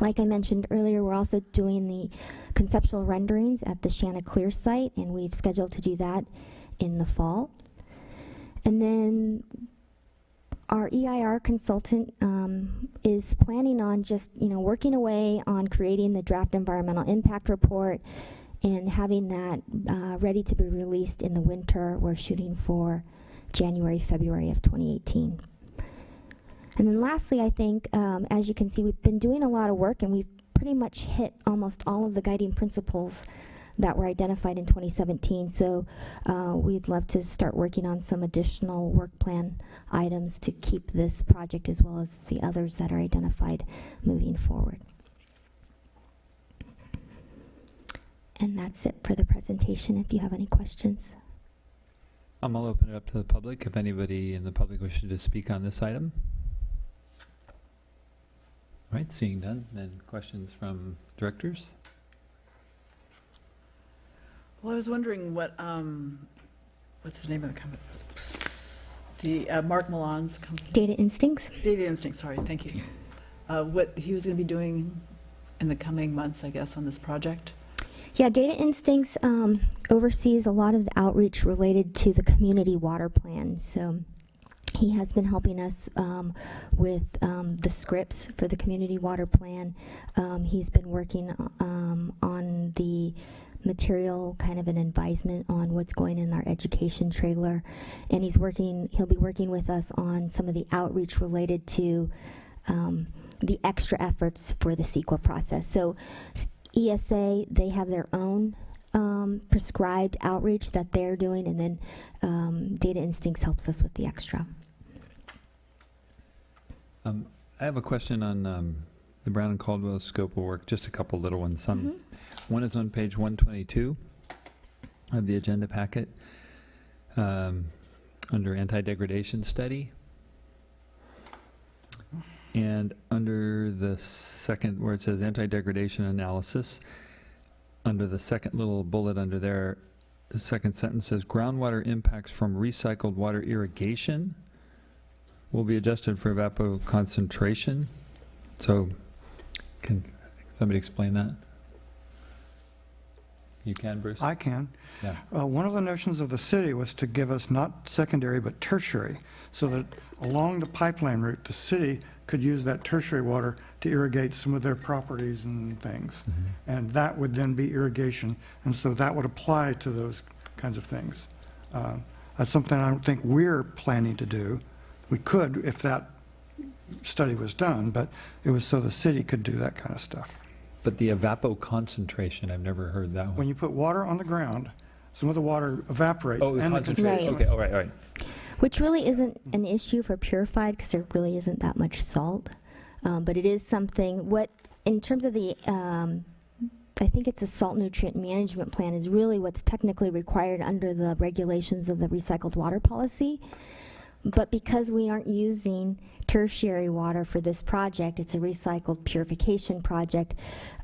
Like I mentioned earlier, we're also doing the conceptual renderings at the Chanticleer site, and we've scheduled to do that in the fall. And then our EIR consultant is planning on just, working away on creating the draft environmental impact report and having that ready to be released in the winter. We're shooting for January, February of 2018. And then lastly, I think, as you can see, we've been doing a lot of work, and we've pretty much hit almost all of the guiding principles that were identified in 2017. So we'd love to start working on some additional work plan items to keep this project as well as the others that are identified moving forward. And that's it for the presentation, if you have any questions. I'll open it up to the public if anybody in the public wishes to speak on this item. All right, seeing none, then questions from directors? Well, I was wondering what, what's the name of the company? The Mark Milan's company? Data Instincts? Data Instinct, sorry, thank you. What he was going to be doing in the coming months, I guess, on this project? Yeah, Data Instincts oversees a lot of the outreach related to the community water plan. So he has been helping us with the scripts for the community water plan. He's been working on the material, kind of an advisement on what's going in our education trailer. And he'll be working with us on some of the outreach related to the extra efforts for the CEQA process. So ESA, they have their own prescribed outreach that they're doing, and then Data Instincts helps us with the extra. I have a question on the Brown and Caldwell scope of work, just a couple little ones. One is on page 122 of the agenda packet, under anti-degradation study. And under the second, where it says anti-degradation analysis, under the second little bullet under there, the second sentence says groundwater impacts from recycled water irrigation will be adjusted for evapo concentration. So can somebody explain that? You can, Bruce? I can. Yeah. One of the notions of the city was to give us not secondary but tertiary, so that along the pipeline route, the city could use that tertiary water to irrigate some of their properties and things. And that would then be irrigation, and so that would apply to those kinds of things. That's something I don't think we're planning to do. We could if that study was done, but it was so the city could do that kind of stuff. But the evapo concentration, I've never heard that one. When you put water on the ground, some of the water evaporates. Oh, the and the concentration. Right. Okay, all right. Which really isn't an issue for purified because there really isn't that much salt. But it is something, in terms of the, I think it's a salt nutrient management plan is really what's technically required under the regulations of the recycled water policy. But because we aren't using tertiary water for this project, it's a recycled purification project.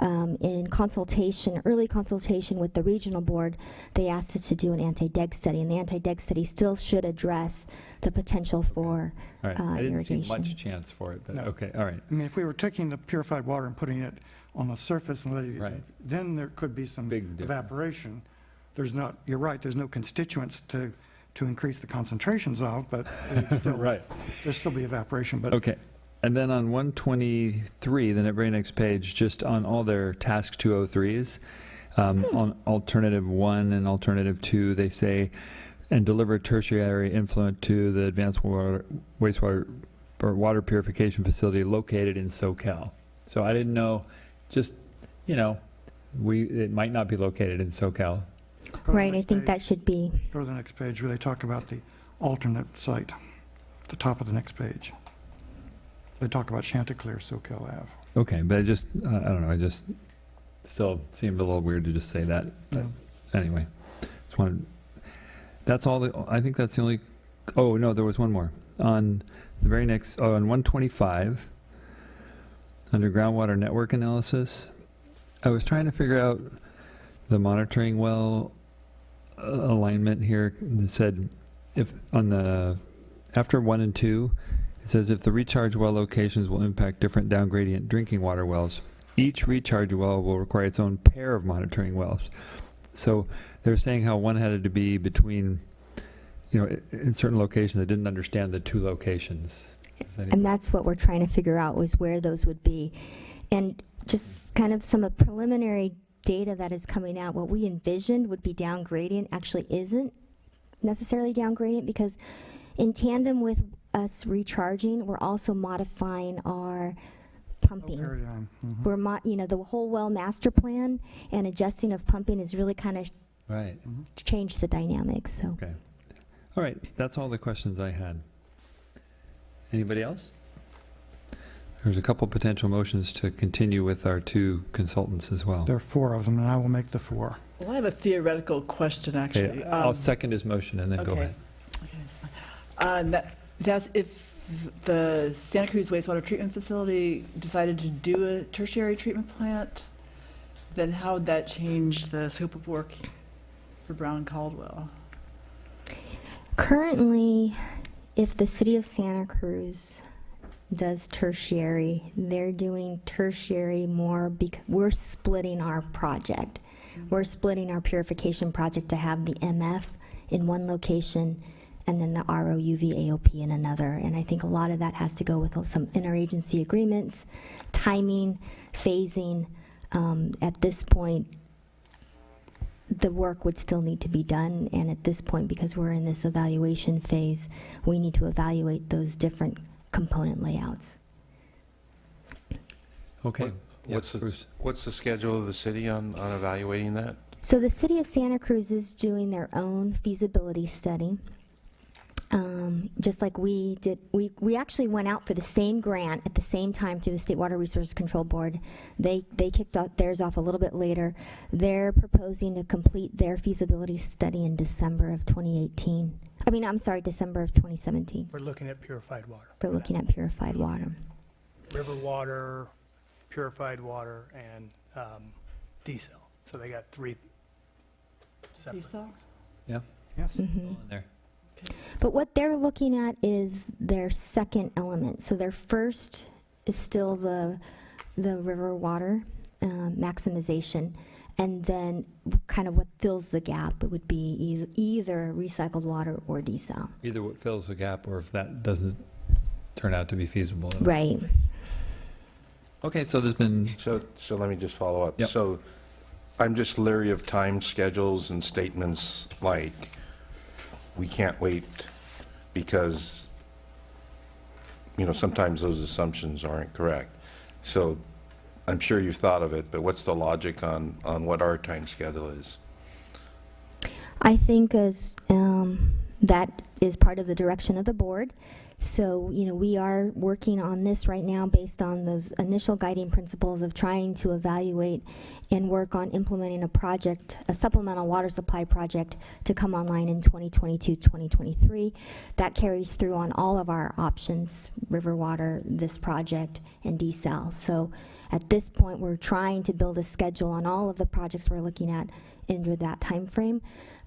In consultation, early consultation with the regional board, they asked us to do an anti-deg study, and the anti-deg study still should address the potential for All right. I didn't see irrigation. much chance for it, but No. okay, all right. I mean, if we were taking the purified water and putting it on the surface and letting Right. it, then there could be some Big difference. evaporation. There's not, you're right, there's no constituents to increase the concentrations of, but it'd still, Right. there'll still be evaporation, but Okay. And then on 123, the very next page, just on all their task 203s, on alternative 1 and alternative 2, they say, and deliver tertiary influent to the advanced wastewater or water purification facility located in Soquel. So I didn't know, just, it might not be located in Soquel. go to the Right, I next think page. that should be. Go to the next page where they talk about the alternate site, at the top of the next page. They talk about Chanticleer, Soquel Ave. Okay, but I don't know, I just still seemed a little weird to just say that. But anyway, just wanted, that's all, I think that's the only, oh, no, there was one more. On the very next, on 125, under groundwater network analysis, I was trying to figure out the monitoring well alignment here. It said, if on the, after 1 and 2, it says if the recharge well locations will impact different down gradient drinking water wells, each recharge well will require its own pair of monitoring wells. So they're saying how one had to be between, in certain locations. I didn't understand the two locations. And that's what we're trying to figure out, was where those would be. And just kind of some of preliminary data that is coming out, what we envisioned would be down gradient actually isn't necessarily down gradient, because in tandem with us recharging, we're also modifying our pumping. Paradigm. Mhm. We're the whole well master plan and adjusting of pumping is really kind of Right. changed the dynamics. So Okay. All right. That's all the questions I had. Anybody else? There's a couple potential motions to continue with our 2 consultants as well. There are 4 of them, and I will make the 4. Well, I have a theoretical question, actually. Okay, I'll second his motion and then go okay. ahead. Okay, that's fine. That's if the Santa Cruz wastewater treatment facility decided to do a tertiary treatment plant, then how would that change the scope of work for Brown and Caldwell? currently, if the city of Santa Cruz does tertiary, they're doing tertiary more because we're splitting our project. We're splitting our purification project to have the MF in one location and then the ROUV AOP in another. And I think a lot of that has to go with some interagency agreements, timing, phasing. At this point, the work would still need to be done, and at this point, because we're in this evaluation phase, we need to evaluate those different component layouts. Okay. What's Yeah, Bruce. what's the schedule of the city on evaluating that? So the city of Santa Cruz is doing their own feasibility study. Just like we did, we actually went out for the same grant at the same time through the State Water Resources Control Board. They kicked theirs off a little bit later. They're proposing to complete their feasibility study in December of 2018. December of 2017. We're looking at purified water. We're looking at purified water. River water, purified water, and desal. So they got 3 separate Desal? things. Yeah, Yes. Mhm. all in there. But what they're looking at is their second element. So their first is still the river water maximization, and then kind of what fills the gap, it would be either recycled water or desal. Either what fills the gap or if that doesn't turn out to be feasible. Right. Okay, so there's been, So let me just follow up. Yep. So I'm just leery of time schedules and statements like, we can't wait because, sometimes those assumptions aren't correct. So I'm sure you've thought of it, but what's the logic on what our time schedule is? I think as that is part of the direction of the board. So, we are working on this right now based on those initial guiding principles of trying to evaluate and work on implementing a supplemental water supply project to come online in 2022, 2023. That carries through on all of our options, river water, this project, and desal. So at this point, we're trying to build a schedule on all of the projects we're looking at under that time frame.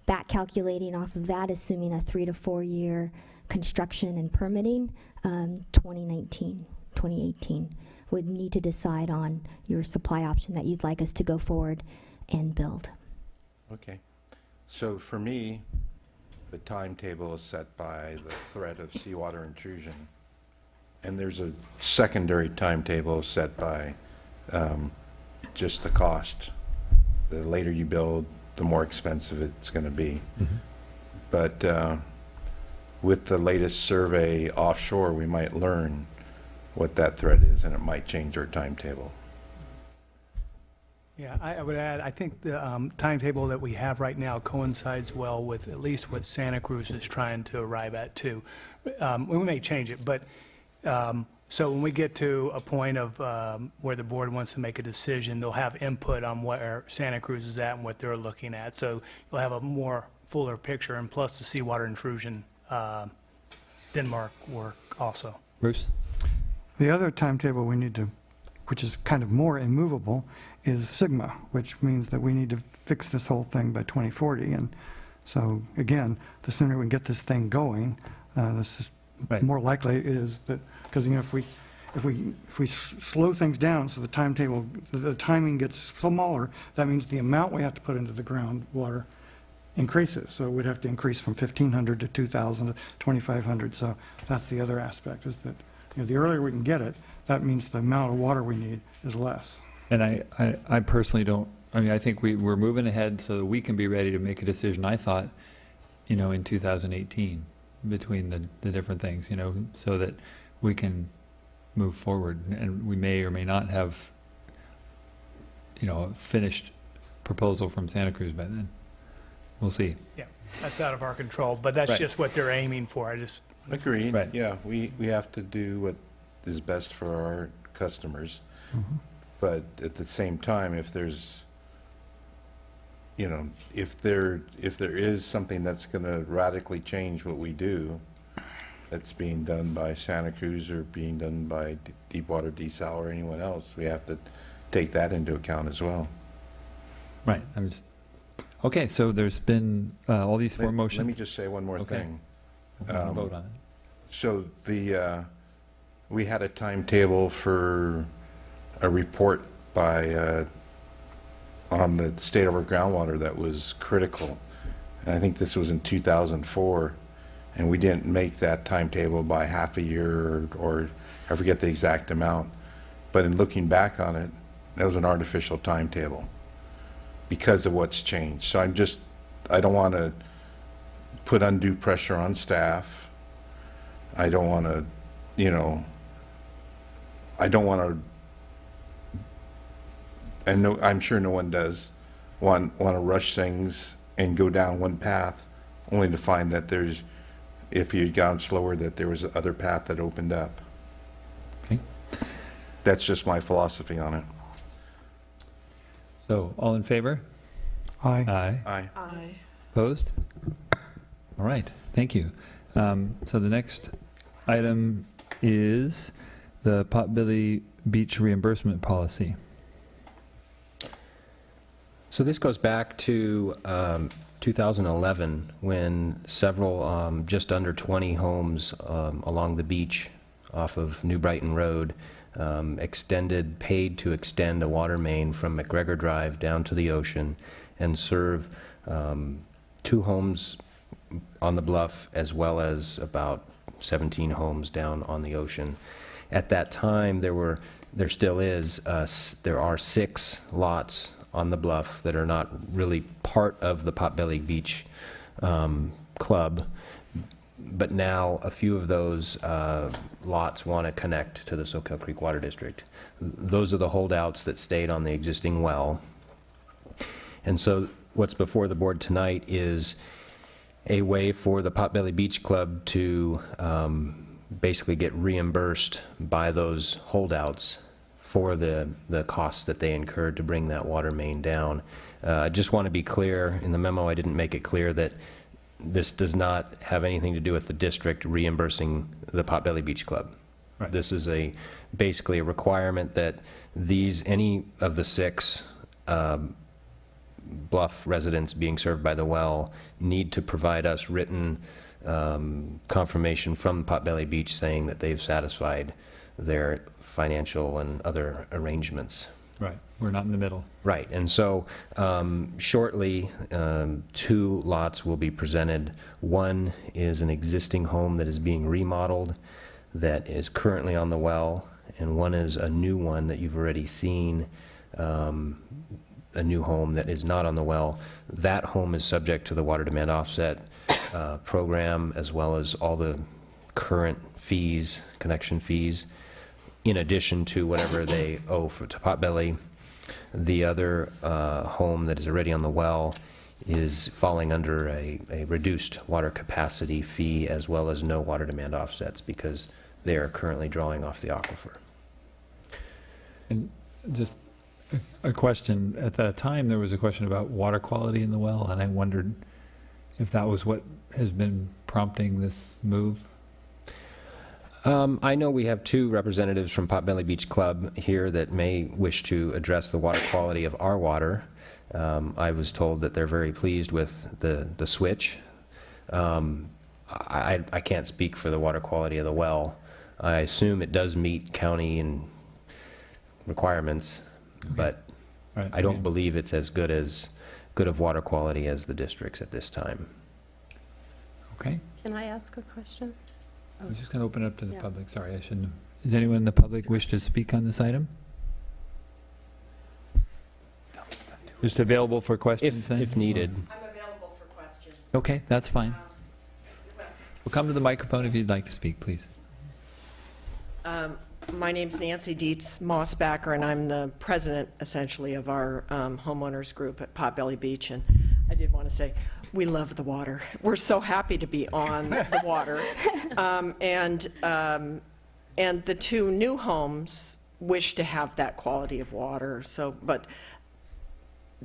Back calculating off of that, assuming a 3 to 4 year construction and permitting, 2019, 2018, would need to decide on your supply option that you'd like us to go forward and build. Okay. So for me, the timetable is set by the threat of seawater intrusion. And there's a secondary timetable set by just the cost. The later you build, the more expensive it's going to be. But with the latest survey offshore, we might learn what that threat is, and it might change our timetable. Yeah, I would add, I think the timetable that we have right now coincides well with at least what Santa Cruz is trying to arrive at too. We may change it, but so when we get to a point of where the board wants to make a decision, they'll have input on where Santa Cruz is at and what they're looking at. So you'll have a more fuller picture, and plus the seawater intrusion Denmark work also. Bruce? The other timetable we need to, which is kind of more immovable, is Sigma, which means that we need to fix this whole thing by 2040. And so, again, the sooner we can get this thing going, this is Right. more likely it is that, because, if we slow things down so the timetable, the timing gets smaller, that means the amount we have to put into the groundwater increases. So we'd have to increase from 1,500 to 2,000 to 2,500. So that's the other aspect, is that the earlier we can get it, that means the amount of water we need is less. And I personally don't, I think we're moving ahead so that we can be ready to make a decision, I thought, in 2018, between the different things, so that we can move forward. And we may or may not have, a finished proposal from Santa Cruz by then. We'll see. Yeah, that's out of our control, but that's Right. just what they're aiming for. Agreed. Right. Yeah, we have to do what is best for our customers. But at the same time, if there's, if there is something that's going to radically change what we do, that's being done by Santa Cruz or being done by Deepwater Desal or anyone else, we have to take that into account as well. Right. Okay, so there's been all these four motions. Let me just say one more Okay. thing. We'll vote on it. So we had a timetable for a report by, on the state of our groundwater that was critical. And I think this was in 2004, and we didn't make that timetable by half a year or I forget the exact amount. But in looking back on it, that was an artificial timetable. because of what's changed. So I don't want to put undue pressure on staff. I don't want to, I don't want to, and no, I'm sure no one does, want to rush things and go down one path only to find that if you'd gone slower, that there was other path that opened up. Okay. That's just my philosophy on it. So, all in favor? Aye. Aye. Aye. Aye. Opposed? All right, thank you. So the next item is the Potbelly Beach reimbursement policy. So this goes back to 2011, when several, just under 20 homes along the beach off of New Brighton Road paid to extend a water main from McGregor Drive down to the ocean and serve 2 homes on the bluff, as well as about 17 homes down on the ocean. At that time, there are 6 lots on the bluff that are not really part of the Potbelly Beach Club, but now a few of those lots want to connect to the Soquel Creek Water District. Those are the holdouts that stayed on the existing well. And so what's before the board tonight is a way for the Potbelly Beach Club to basically get reimbursed by those holdouts for the costs that they incurred to bring that water main down. I just want to be clear, in the memo I didn't make it clear that this does not have anything to do with the district reimbursing the Potbelly Beach Club. Right. This is basically a requirement that any of the 6 bluff residents being served by the well need to provide us written confirmation from Potbelly Beach saying that they've satisfied their financial and other arrangements. Right, we're not in the middle. Right, and so shortly, 2 lots will be presented. One is an existing home that is being remodeled that is currently on the well, and one is a new one that you've already seen, a new home that is not on the well. That home is subject to the water demand offset program, as well as all the current fees, connection fees, in addition to whatever they owe to Potbelly. The other home that is already on the well is falling under a reduced water capacity fee, as well as no water demand offsets, because they are currently drawing off the aquifer. And just a question, at that time, there was a question about water quality in the well, and I wondered if that was what has been prompting this move. I know we have 2 representatives from Potbelly Beach Club here that may wish to address the water quality of our water. I was told that they're very pleased with the switch. I can't speak for the water quality of the well. I assume it does meet county and requirements, but Right, I don't believe it's as good of water quality as the districts at this time. Okay, Can I ask a question? I was just going to open it up to the Yeah. public. Sorry, I shouldn't have. Does anyone in the public wish to speak on this item? Just available for questions then? If needed. I'm available for questions. Okay, that's fine. We'll come to the microphone if you'd like to speak, please. My name's Nancy Dietz Mossbacker, and I'm the president, essentially, of our homeowners group at Potbelly Beach. And I did want to say, we love the water. We're so happy to be on the water. And the 2 new homes wish to have that quality of water. So, but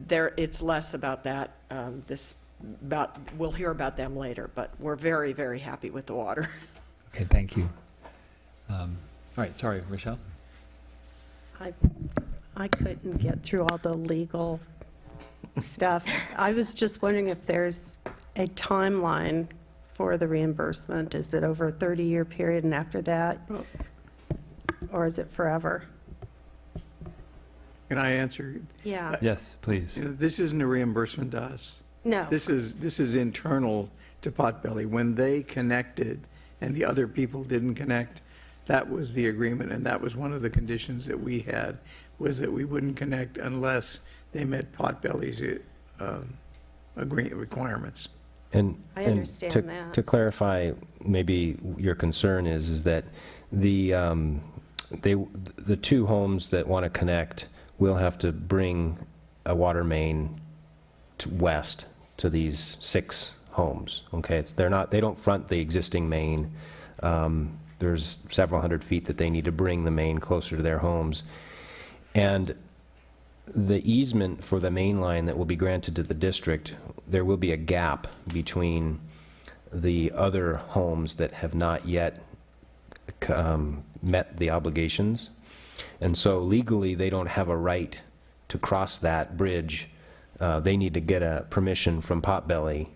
it's less about that. We'll hear about them later. But we're very, very happy with the water. Okay, thank you. All right, sorry, Rochelle? I couldn't get through all the legal stuff. I was just wondering if there's a timeline for the reimbursement. Is it over a 30-year period and after that? Or is it forever? Can I answer? Yeah, Yes, please. This isn't a reimbursement to us. no. This is internal to Potbelly. When they connected and the other people didn't connect, that was the agreement, and that was one of the conditions that we had, was that we wouldn't connect unless they met Potbelly's requirements. And I and understand to- that. To clarify, maybe your concern is that the two homes that want to connect will have to bring a water main west to these 6 homes, okay? They don't front the existing main. There's several hundred feet that they need to bring the main closer to their homes. And the easement for the main line that will be granted to the district, there will be a gap between the other homes that have not yet met the obligations. And so legally, they don't have a right to cross that bridge. They need to get a permission from Potbelly.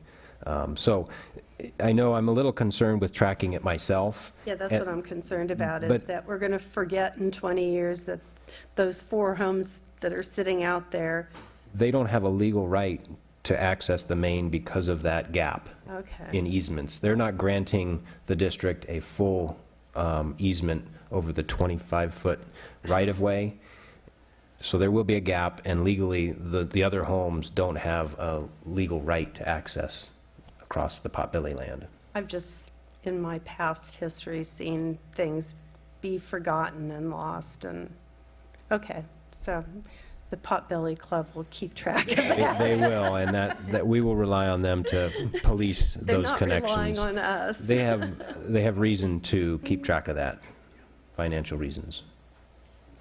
So I know I'm a little concerned with tracking it myself. Yeah, that's what I'm concerned about, is but- that we're going to forget in 20 years that those 4 homes that are sitting out there. They don't have a legal right to access the main because of that gap Okay. in easements. They're not granting the district a full easement over the 25-foot right-of-way. So there will be a gap, and legally, the other homes don't have a legal right to access across the Potbelly land. I've just, in my past history, seen things be forgotten and lost, and, okay, so the Potbelly Club will keep track of that. They will, and that we will rely on them to police They're those not connections. relying on us. They have reason to keep track of that, financial reasons.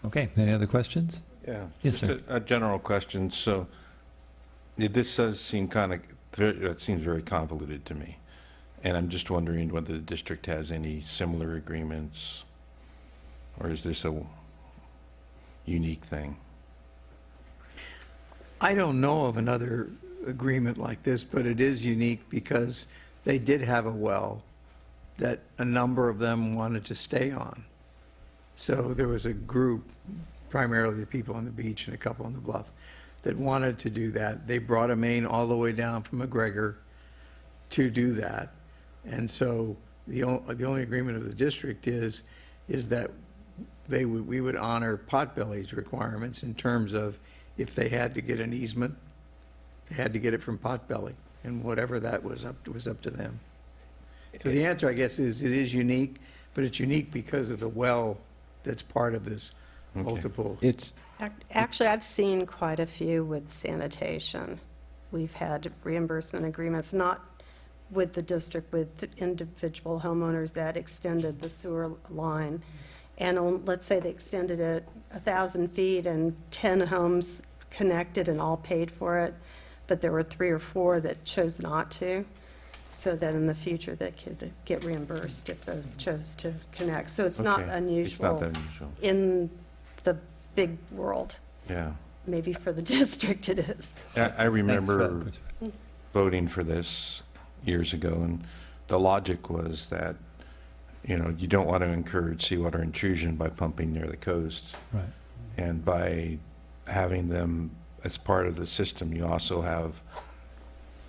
Okay, any other questions? Yeah. Yes, Just sir. a general question. So this does seem it seems very convoluted to me. And I'm just wondering whether the district has any similar agreements, or is this a unique thing? I don't know of another agreement like this, but it is unique because they did have a well that a number of them wanted to stay on. So there was a group, primarily the people on the beach and a couple on the bluff, that wanted to do that. They brought a main all the way down from McGregor to do that. And so the only agreement of the district is that we would honor Potbelly's requirements in terms of if they had to get an easement, they had to get it from Potbelly, and whatever that was up to them. So the answer, I guess, is it is unique, but it's unique because of the well that's part of this multiple. It's, Actually, I've seen quite a few with sanitation. We've had reimbursement agreements, not with the district, with individual homeowners that extended the sewer line. And let's say they extended it 1,000 feet and 10 homes connected and all paid for it, but there were 3 or 4 that chose not to, so that in the future they could get reimbursed if those chose to connect. So it's not Okay. unusual. It's not that unusual. In the big world. Yeah. Maybe for the district it is. I remember Thanks for voting for this years ago, and the logic was that, you don't want to encourage seawater intrusion by pumping near the coast. Right. And by having them as part of the system, you also have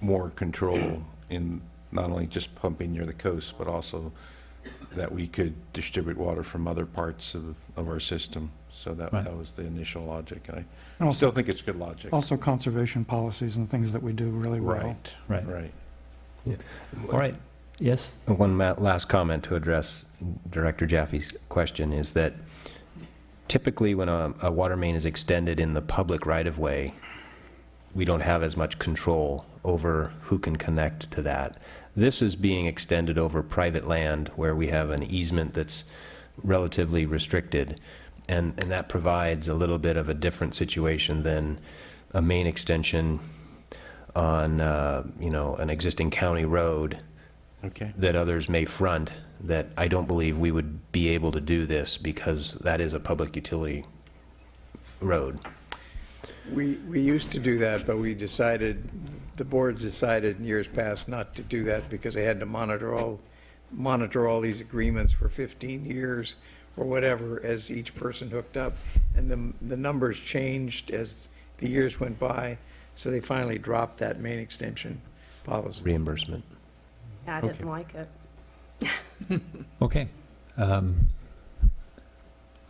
more control in not only just pumping near the coast, but also that we could distribute water from other parts of our system. So that Right. was the initial logic. I Also- still think it's good logic. Also conservation policies and things that we do really well. Right, Right. right. All right, yes? one last comment to address Director Jaffe's question is that typically when a water main is extended in the public right-of-way, we don't have as much control over who can connect to that. This is being extended over private land where we have an easement that's relatively restricted, and that provides a little bit of a different situation than a main extension on, an existing county road Okay. that others may front, that I don't believe we would be able to do this because that is a public utility road. We used to do that, but the board decided in years past not to do that because they had to monitor all these agreements for 15 years or whatever as each person hooked up. And the numbers changed as the years went by, so they finally dropped that main extension policy. Reimbursement. I Okay. didn't like it. Okay.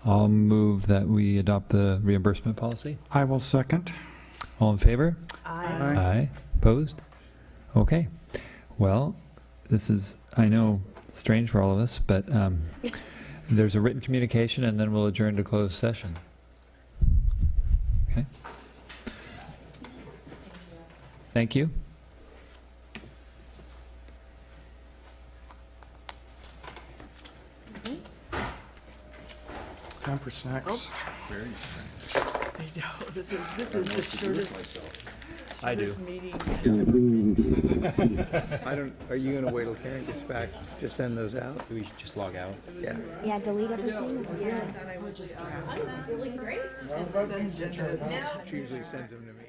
I'll move that we adopt the reimbursement policy. I will second. All in favor? Aye. Aye. Opposed? Okay. Well, this is, I know, strange for all of us, but there's a written communication, and then we'll adjourn to closed session. Okay? Thank you. Time for snacks. I know, this is the shortest, I do. shortest meeting. Are you going to wait till Karen gets back to send those out? Do we just log out? Yeah. Yeah, delete everything. She usually sends them to me.